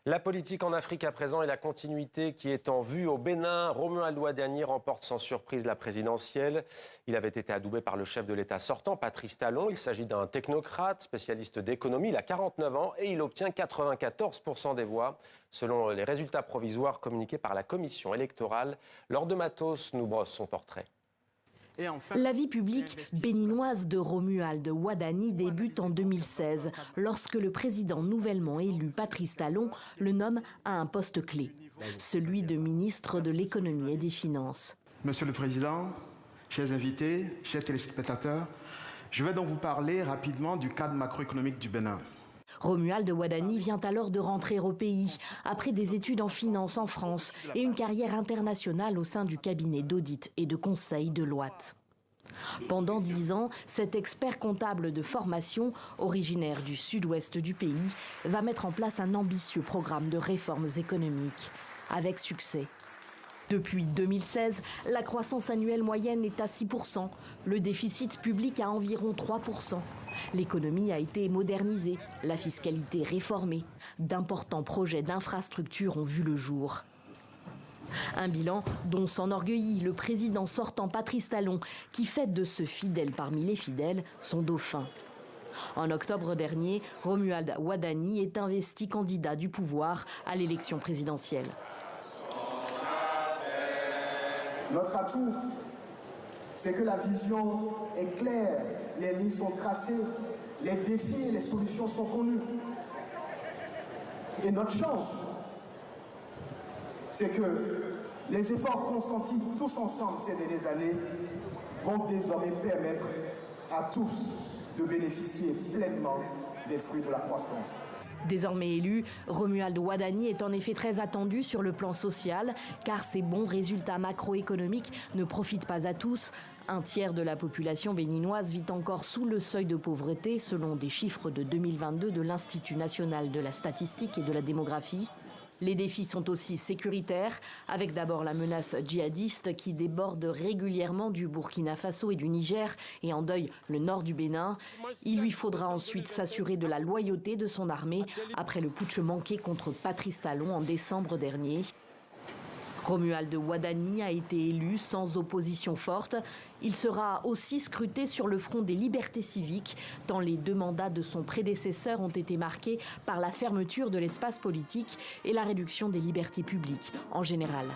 La politique en Afrique à présent et la continuité qui est en vue au Bénin. Romuald Ouadani remporte sans surprise la présidentielle. Il avait été adoubé par le chef de l'État sortant, Patrice Talon. Il s'agit d'un technocrate, spécialiste d'économie. Il a 49 ans et il obtient 94% des voix, selon les résultats provisoires communiqués par la commission électorale. Laure de Matos nous brosse son portrait. La vie publique béninoise de Romuald Ouadani débute en 2016, lorsque le président nouvellement élu, Patrice Talon, le nomme à un poste clé, celui de ministre de l'économie et des finances. Monsieur le Président, chers invités, chers téléspectateurs, je vais donc vous parler rapidement du cadre macroéconomique du Bénin. Romuald Ouadani vient alors de rentrer au pays, après des études en finance en France et une carrière internationale au sein du cabinet d'audit et de conseil de Deloitte. Pendant 10 ans, cet expert comptable de formation, originaire du sud-ouest du pays, va mettre en place un ambitieux programme de réformes économiques, avec succès. Depuis 2016, la croissance annuelle moyenne est à 6%, le déficit public à environ 3%. L'économie a été modernisée, la fiscalité réformée. D'importants projets d'infrastructures ont vu le jour. Un bilan dont s'enorgueillit le président sortant Patrice Talon, qui fait de ce fidèle parmi les fidèles son dauphin. En octobre dernier, Romuald Ouadani est investi candidat du pouvoir à l'élection présidentielle. Notre atout, c'est que la vision est claire, les lignes sont tracées, les défis et les solutions sont connus. Et notre chance, c'est que les efforts consentis tous ensemble ces dernières années vont désormais permettre à tous de bénéficier pleinement des fruits de la croissance. Désormais élu, Romuald Ouadani est en effet très attendu sur le plan social, car ses bons résultats macroéconomiques ne profitent pas à tous. Un tiers de la population béninoise vit encore sous le seuil de pauvreté, selon des chiffres de 2022 de l'Institut national de la statistique et de la démographie. Les défis sont aussi sécuritaires, avec d'abord la menace djihadiste qui déborde régulièrement du Burkina Faso et du Niger et endeuille le nord du Bénin. Il lui faudra ensuite s'assurer de la loyauté de son armée après le putsch manqué contre Patrice Talon en décembre dernier. Romuald Ouadani a été élu sans opposition forte. Il sera aussi scruté sur le front des libertés civiques, tant les 2 mandats de son prédécesseur ont été marqués par la fermeture de l'espace politique et la réduction des libertés publiques en général.